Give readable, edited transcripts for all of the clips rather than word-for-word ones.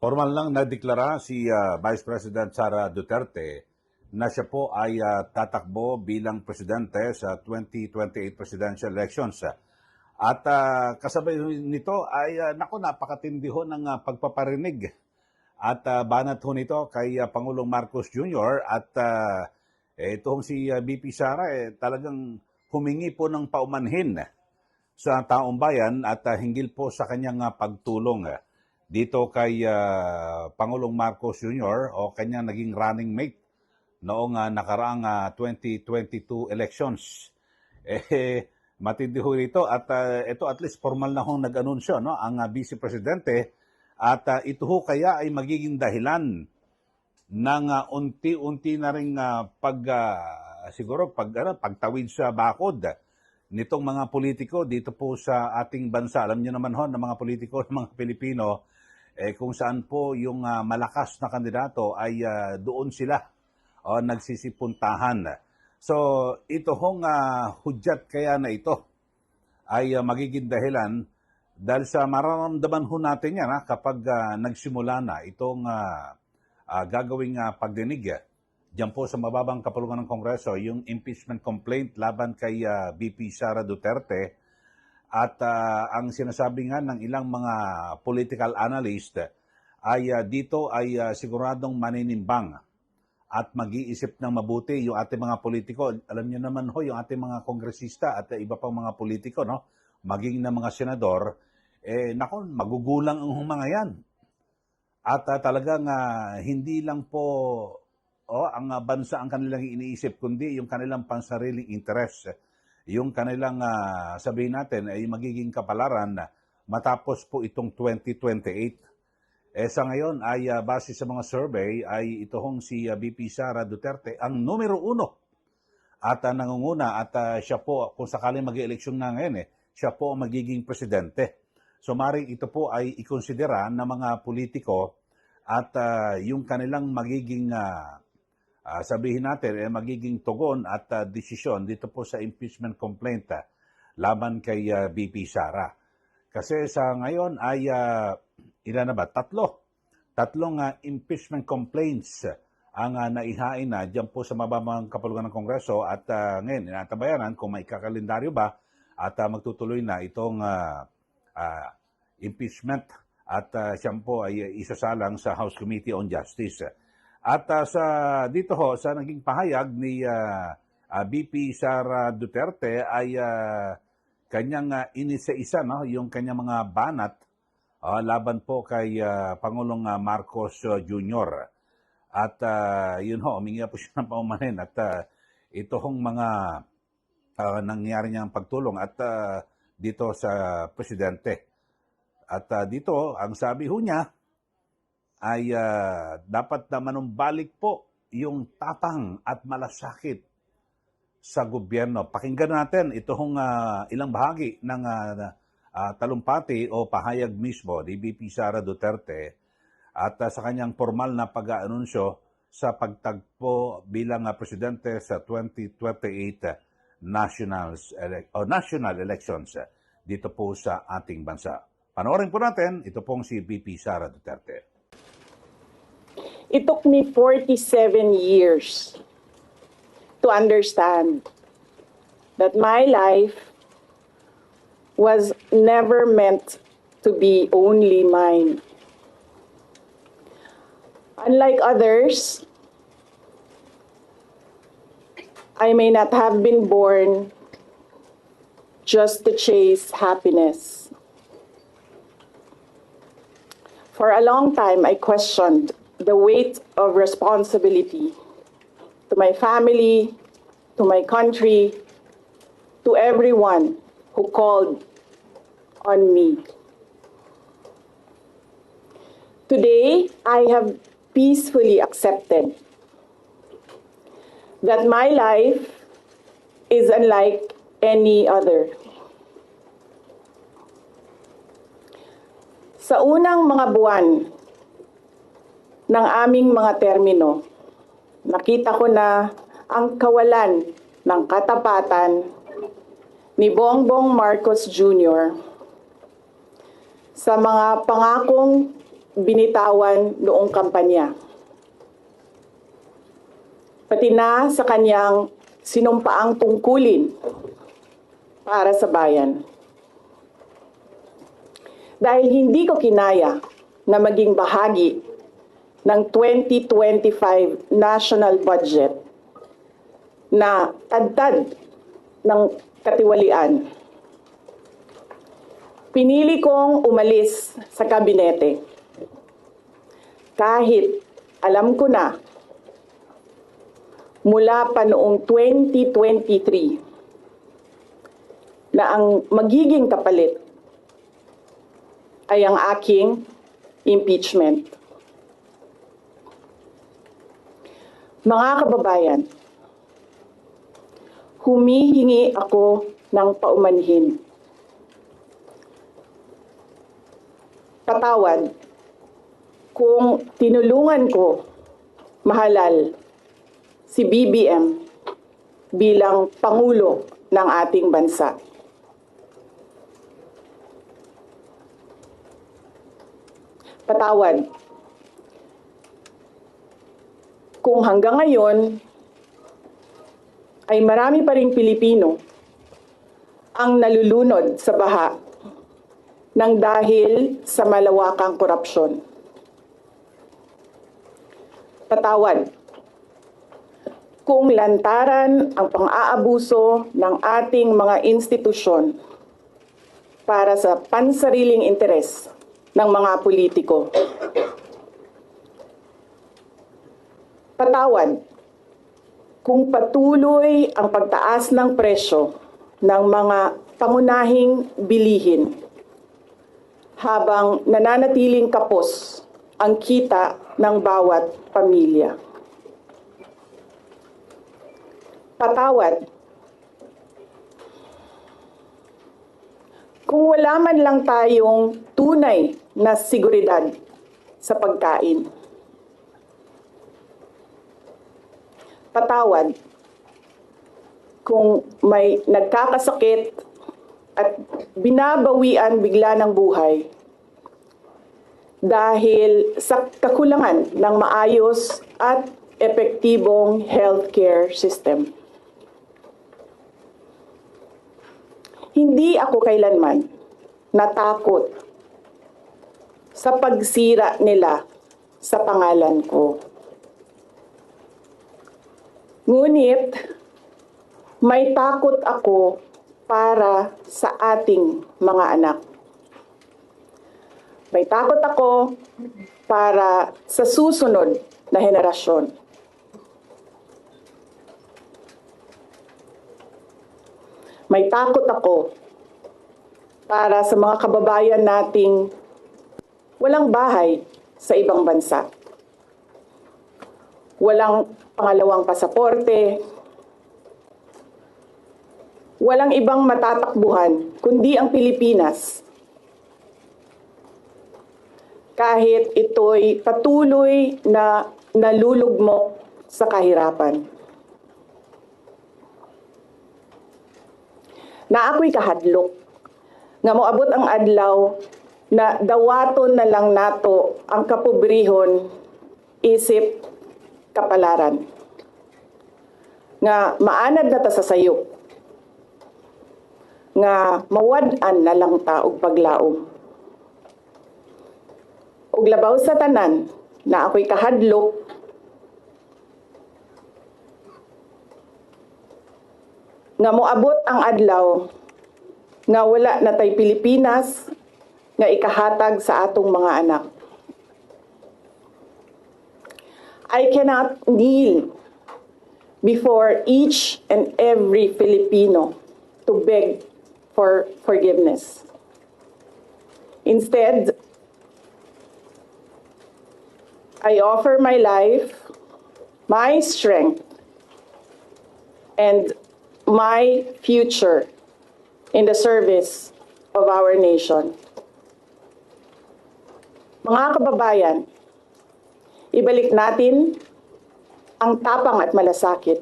Formal lang nadeklara si Vice President Sara Duterte na siya po ay tatakbo bilang presidente sa 2028 presidential elections. At kasabay nito ay napakatindi ho ng pagpaparinig at banat ho nito kay Pangulong Marcos Jr. At itong si BP Sara talagang humingi po ng paumanhin sa taong bayan at hinggil po sa kanyang pagtulong dito kay Pangulong Marcos Jr. o kanyang naging running mate noong nakaraang 2022 elections. Matindi ho rito at ito at least formal na hong nag-anunsyo no, ang Vice Presidente at ito ho kaya ay magiging dahilan ng unti-unti na ring pagtawid sa bakod nitong mga politiko dito po sa ating bansa. Alam niyo naman ho ng mga politiko ng mga Pilipino kung saan po yung malakas na kandidato ay doon sila nagsisipuntahan. So ito hong hudyat kaya na ito ay magiging dahilan dahil sa mararamdaman ho natin yan kapag nagsimula na itong gagawing pagdinig diyan po sa mababang kapulungan ng Kongreso, yung impeachment complaint laban kay BP Sara Duterte. At ang sinasabi nga ng ilang mga political analyst ay dito ay siguradong maninimbang at mag-iisip ng mabuti yung ating mga politiko. Alam niyo naman ho, yung ating mga kongresista at iba pang mga politiko, no? Maging na mga senador, magugulang ang mga yan. At talagang hindi lang po ang bansa ang kanilang iniisip, kundi yung kanilang pansariling interes. Yung kanilang, sabihin natin, ay magiging kapalaran matapos po itong 2028. Sa ngayon ay base sa mga survey ay ito hong si BP Sara Duterte ang numero 1 at nangunguna at siya po, kung sakaling mag-eleksyon na ngayon, siya po ang magiging presidente. So maring ito po ay ikonsidera ng mga politiko at yung kanilang magiging sabihin natin, magiging tugon at desisyon dito po sa impeachment complaint laban kay BP Sara. Kasi sa ngayon ay, ilan na ba? Tatlong impeachment complaints ang naihain na dyan po sa mababang kapulungan ng Kongreso at ngayon, inatabayanan kung may kakalendaryo ba at magtutuloy na itong impeachment at siya po ay isasalang sa House Committee on Justice. At dito ho, sa naging pahayag ni BP Sara Duterte ay kanyang inisa-isa no, yung kanyang mga banat laban po kay Pangulong Marcos Jr. At yun ho, humingi po siya ng paumanhin at ito hong mga nangyari niyang pagtulong at dito sa presidente. At dito, ang sabi ho niya, ay dapat na manumbalik po yung tapang at malasakit sa gobyerno. Pakinggan natin itong ilang bahagi ng talumpati o pahayag mismo ni BP Sara Duterte at sa kanyang formal na pag-aanunsyo sa pagtagpo bilang presidente sa 2028 national elections dito po sa ating bansa. Panoorin po natin, ito pong si BP Sara Duterte. It took me 47 years to understand that my life was never meant to be only mine. Unlike others, I may not have been born just to chase happiness. For a long time, I questioned the weight of responsibility to my family, to my country, to everyone who called on me. Today, I have peacefully accepted that my life is unlike any other. Sa unang mga buwan ng aming mga termino, nakita ko na ang kawalan ng katapatan ni Bongbong Marcos Jr. sa mga pangakong binitawan noong kampanya. Pati na sa kanyang sinumpaang tungkulin para sa bayan. Dahil hindi ko kinaya na maging bahagi ng 2025 national budget na tad-tad ng katiwalian. Pinili kong umalis sa kabinete kahit alam ko na mula pa noong 2023 na ang magiging kapalit ay ang aking impeachment. Mga kababayan, humihingi ako ng paumanhin. Patawad kung tinulungan ko mahalal si BBM bilang Pangulo ng ating bansa. Patawad kung hanggang ngayon ay marami pa ring Pilipino ang nalulunod sa baha nang dahil sa malawakang korupsyon. Patawad kung lantaran ang pang-aabuso ng ating mga institusyon para sa pansariling interes ng mga politiko. Patawad kung patuloy ang pagtaas ng presyo ng mga pangunahing bilihin habang nananatiling kapos ang kita ng bawat pamilya. Patawad kung wala man lang tayong tunay na seguridad sa pagkain. Patawad kung may nagkakasakit at binabawian bigla ng buhay dahil sa kakulangan ng maayos at epektibong healthcare system. Hindi ako kailanman natakot sa pagsira nila sa pangalan ko. Ngunit may takot ako para sa ating mga anak. May takot ako para sa susunod na henerasyon. May takot ako para sa mga kababayan nating walang bahay sa ibang bansa. Walang pangalawang pasaporte, walang ibang matatakbuhan kundi ang Pilipinas. Kahit ito'y patuloy na nalulugmok sa kahirapan. Na ako'y kahadlok, nga moabot ang adlaw na dawaton na lang nato ang kapobrihon isip kapalaran. Nga maanad na ta sa sayop, nga mawad-an na lang ta og paglaom. Ug labaw sa tanan na ako'y kahadlok, nga moabot ang adlaw nga wala na tay Pilipinas nga ikahatag sa atong mga anak. I cannot kneel before each and every Filipino to beg for forgiveness. Instead, I offer my life, my strength, and my future in the service of our nation. Mga kababayan, ibalik natin ang tapang at malasakit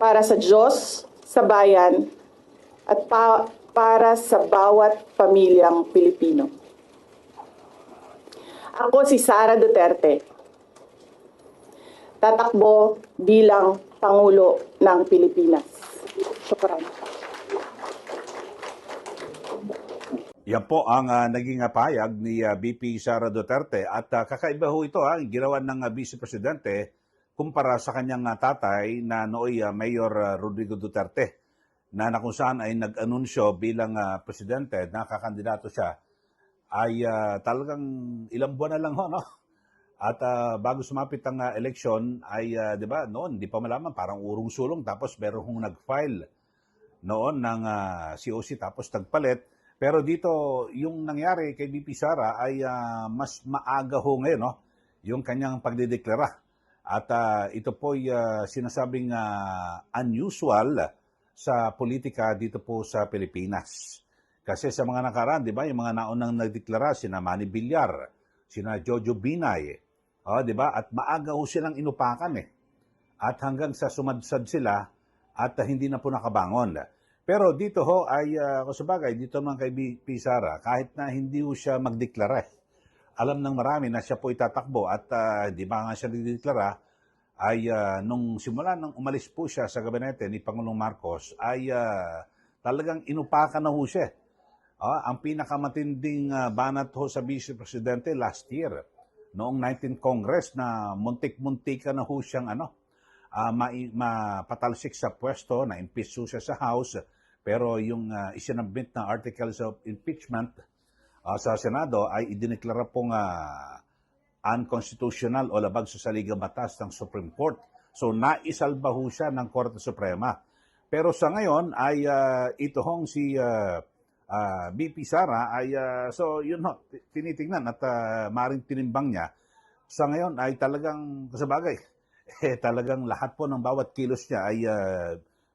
para sa Diyos, sa bayan, at para sa bawat pamilyang Pilipino. Ako si Sara Duterte. Tatakbo bilang Pangulo ng Pilipinas. Shukran. Yan po ang naging pahayag ni VP Sara Duterte at kakaiba ho ito ginawa ng Vice Presidente kumpara sa kanyang tatay na nooy Mayor Rodrigo Duterte na kung saan ay nag-anunsyo bilang presidente na kakandidato siya ay talagang ilang buwan na lang ho, no? At bago sumapit ang eleksyon ay 'di ba noon hindi pa malaman parang urong-sulong tapos meron hong nag-file noon ng COC tapos nagpalit. Pero dito, yung nangyari kay VP Sara ay mas maaga ho ngayon, no? Yung kanyang pagdideklara. At ito po ay sinasabing unusual sa politika dito po sa Pilipinas. Kasi sa mga nakaraan, di ba, yung mga naunang nagdeklara, sina Manny Villar, sina Jojo Binay, di ba? At maaga ho silang inupakan eh. At hanggang sa sumadsad sila at hindi na po nakabangon. Pero dito ho ay, kusabagay, dito naman kay VP Sara, kahit na hindi ho siya magdeklara, alam ng marami na siya po itatakbo at di ba nga siya nagdeklara, ay nung simula nang umalis po siya sa gabinete ni Pangulong Marcos, ay talagang inupakan na ho siya. Ang pinakamatinding banat ho sa Vice Presidente last year, noong 19th Congress na muntik-muntika na ho siyang mapatalsik sa pwesto, na impeach siya sa House, pero yung isinabit na articles of impeachment sa Senado ay idineklara pong unconstitutional o labag sa saligang batas ng Supreme Court. So naisalba ho siya ng Korte Suprema. Pero sa ngayon ay ito hong si VP Sara ay so yun ho, tinitingnan at maring tinimbang niya. Sa ngayon ay talagang kasabagay. Talagang lahat po ng bawat kilos niya ay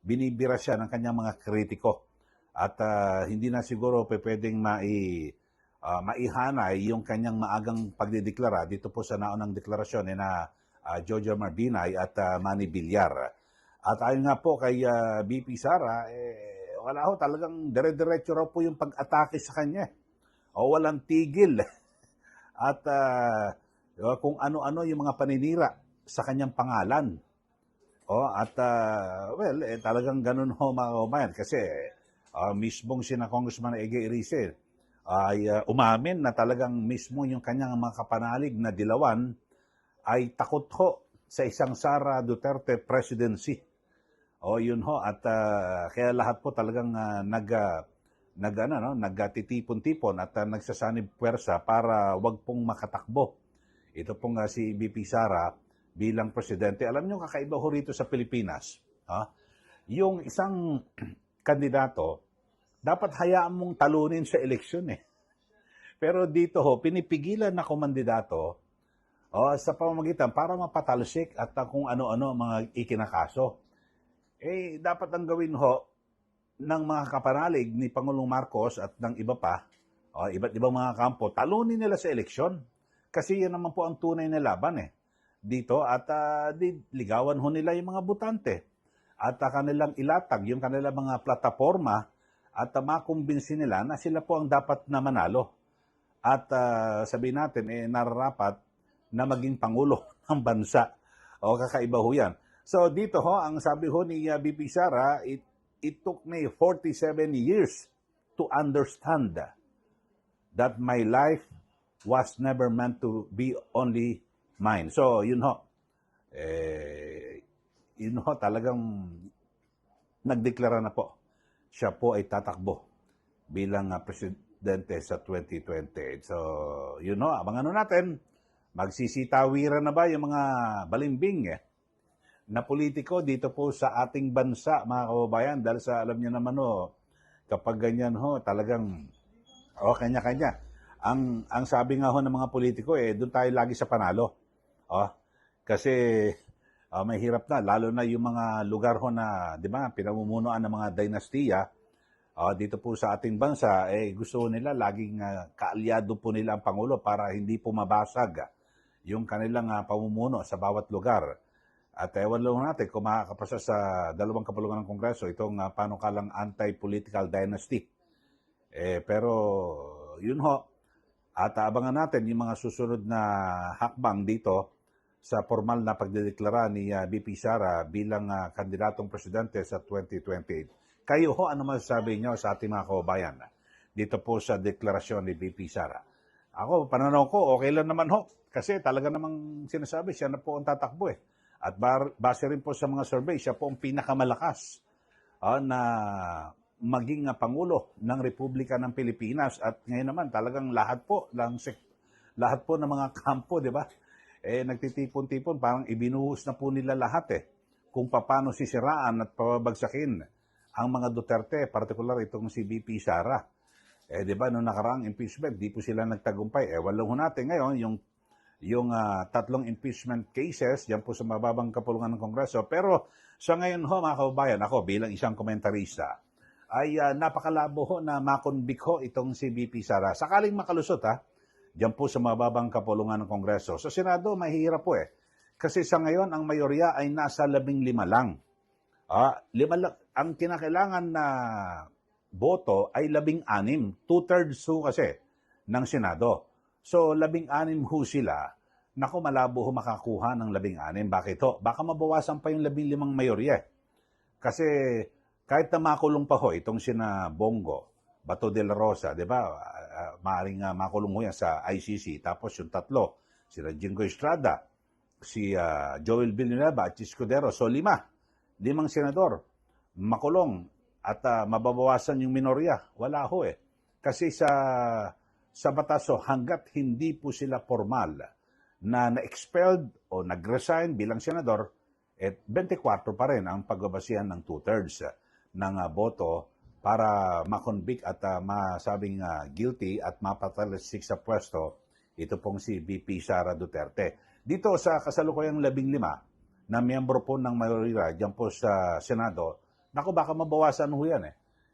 binibira siya ng kanyang mga kritiko. At hindi na siguro pwedeng maihanay yung kanyang maagang pagdideklara dito po sa naunang deklarasyon na Jojo Marbinay at Manny Villar. At ayon nga po kay VP Sara, wala ho, talagang dire-diretso raw po yung pag-atake sa kanya. O walang tigil. At kung ano-ano yung mga paninira sa kanyang pangalan. At talagang ganun ho mga kabayan kasi mismong sina Congressman Ege Erice ay umamin na talagang mismo yung kanyang mga kapanalig na dilawan ay takot ho sa isang Sara Duterte presidency. Yun ho at kaya lahat po talagang nagtitipon-tipon at nagsasanib puwersa para wag pong makatakbo. Ito pong si VP Sara bilang presidente. Alam niyo, kakaiba ho rito sa Pilipinas. Yung isang kandidato, dapat hayaan mong talunin sa eleksyon eh. Pero dito ho, pinipigilan na kumandidato sa pamamagitan para mapatalsik at kung ano-ano mga ikinakaso. Dapat ang gawin ho ng mga kapanalig ni Pangulong Marcos at ng iba pa, iba't ibang mga kampo, talunin nila sa eleksyon. Kasi yan naman po ang tunay na laban eh. Dito at ligawan ho nila yung mga butante at kanilang ilatag yung kanilang mga plataforma at makumbinsi nila na sila po ang dapat na manalo at sabihin natin nararapat na maging pangulo ng bansa. Kakaiba ho yan. So dito ho, ang sabi ho ni VP Sara, it took me 47 years to understand that my life was never meant to be only mine. So, yun ho. Talagang nagdeklara na po. Siya po ay tatakbo bilang presidente sa 2020. So, yun ho. Abangan natin. Magsisitawiran na ba yung mga balimbing na politiko dito po sa ating bansa, mga kababayan? Dahil sa alam niyo naman kapag ganyan ho, talagang kanya-kanya. Ang sabi nga ho ng mga politiko, doon tayo lagi sa panalo. Kasi may hirap na, lalo na yung mga lugar ho na, di ba, pinamumunuan ng mga dinastiya, dito po sa ating bansa, gusto nila laging kaalyado po nila ang Pangulo para hindi po mabasag yung kanilang pamumuno sa bawat lugar. At ewan lang natin kung makakapasa sa dalawang kapulungan ng Kongreso itong panukalang anti-political dynasty. Pero yun ho, At abangan natin yung mga susunod na hakbang dito sa formal na pagdedeklara ni VP Sara bilang kandidatong presidente sa 2028. Kayo ho, ano masasabi nyo sa ating mga kababayan dito po sa deklarasyon ni VP Sara? Ako, pananaw ko, okay lang naman ho. Kasi talaga namang sinasabi, siya na po ang tatakbo eh. At base rin po sa mga survey, siya po ang pinakamalakas na maging Pangulo ng Republika ng Pilipinas. At ngayon naman, talagang lahat po ng mga kampo, di ba? Nagtitipon-tipon, parang ibinuhos na po nila lahat kung paano sisiraan at pabagsakin ang mga Duterte, partikular itong si VP Sara. Di ba, noong nakaraang impeachment, di po sila nagtagumpay. Walang ho natin ngayon, yung tatlong impeachment cases, yan po sa mababang kapulungan ng Kongreso. Pero sa ngayon ho, mga kababayan, ako bilang isang komentarista, ay napakalabo ho na makonvict ho itong si VP Sara. Sakaling makalusot diyan po sa mababang kapulungan ng Kongreso. Sa Senado, mahihirap po Kasi sa ngayon, ang mayorya ay nasa 15 lang. 5 lang. Ang kinakailangan na boto ay 16. 2/3 ho kasi ng Senado. So, 16 ho sila. Naku, malabo ho makakuha ng 16. Bakit ho? Baka mabawasan pa yung 15 mayorya. Kasi kahit na makulong pa ho itong sina Bongo, Bato de la Rosa, di ba? Maaaring makulong ho yan sa ICC. Tapos yung tatlo, sila Jingo Estrada, si Joel Villanueva at Escudero. So 5 senador makulong at mababawasan yung minorya. Wala ho Kasi sa batas hanggat hindi po sila formal na na-expelled o nag-resign bilang senador, 24 pa rin ang pagbabasihan ng 2/3 ng boto para makonvict at masabing guilty at mapatalisik sa pwesto ito pong si VP Sara Duterte. Dito sa kasalukuyang 15 na miyembro po ng mayorya dyan po sa Senado, naku, baka mabawasan ho yan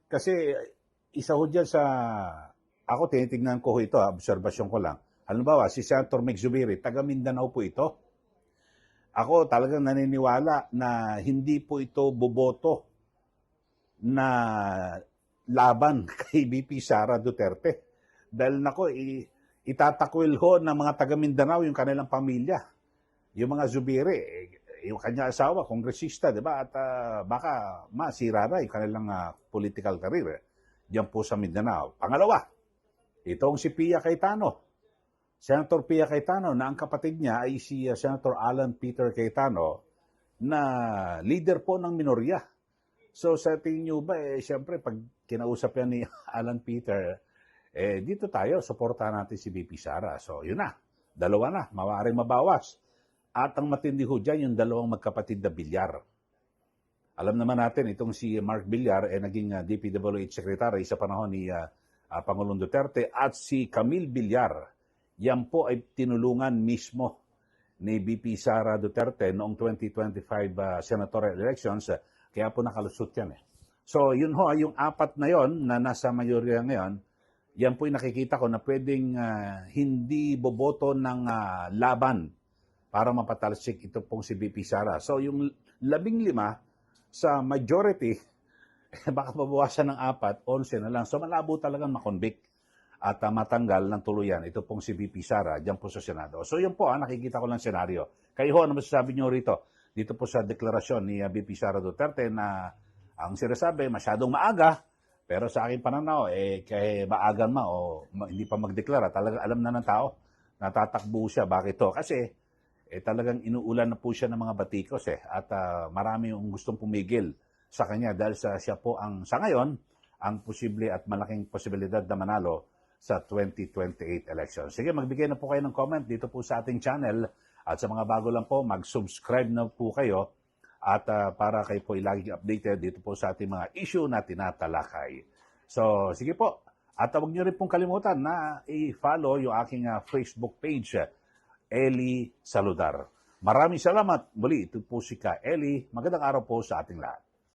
Kasi isa ho dyan sa, ako tinitignan ko ho ito, obserbasyon ko lang. Halimbawa, si Senator Meg Zubiri, taga Mindanao po ito. Ako talagang naniniwala na hindi po ito boboto na laban kay VP Sara Duterte. Dahil nako, itatakwil ho ng mga taga Mindanao yung kanilang pamilya. Yung mga Zubiri, yung kanya asawa, kongresista, di ba? At baka masira na yung kanilang political career. Diyan po sa Mindanao. Pangalawa, itong si Pia Cayetano. Senator Pia Cayetano na ang kapatid niya ay si Senator Alan Peter Cayetano na leader po ng minorya. So sa tingin nyo ba, siyempre pag kinausap yan ni Alan Peter, dito tayo, suportahan natin si VP Sara. So yun na, 2 na, maaaring mabawas. At ang matindi ho dyan, yung 2 magkapatid na Villar. Alam naman natin, itong si Mark Villar naging DPWH Secretary sa panahon ni Pangulong Duterte at si Camille Villar. Yan po ay tinulungan mismo ni VP Sara Duterte noong 2025 senatorial elections. Kaya po nakalusot yan So yun ho, yung 4 na yon na nasa mayorya ngayon, yan po yung nakikita ko na pwedeng hindi boboto ng laban para mapatalsik ito pong si VP Sara. So yung 15 sa majority, baka mabawasan ng 4, 11 na lang. So malabo talagang makonvict at matanggal ng tuluyan ito pong si VP Sara dyan po sa Senado. So yun po, nakikita ko lang senaryo. Kayo ho, ano masasabi nyo rito? Dito po sa deklarasyon ni VP Sara Duterte na ang sinasabi masyadong maaga, pero sa aking pananaw, kaya maagan o hindi pa magdeklara, talagang alam na ng tao, natatakbo siya. Bakit to? Kasi talagang inuulan na po siya ng mga batikos at marami yung gustong pumigil sa kanya dahil siya po sa ngayon, ang posible at malaking posibilidad na manalo sa 2028 election. Sige, magbigay na po kayo ng comment dito po sa ating channel. At sa mga bago lang po, mag-subscribe na po kayo at para kayo po laging updated dito po sa ating mga issue na tinatalakay. So, sige po. At huwag niyo rin pong kalimutan na i-follow yung aking Facebook page, Eli Saludar. Maraming salamat. Muli, ito po si Ka Eli. Magandang araw po sa ating lahat.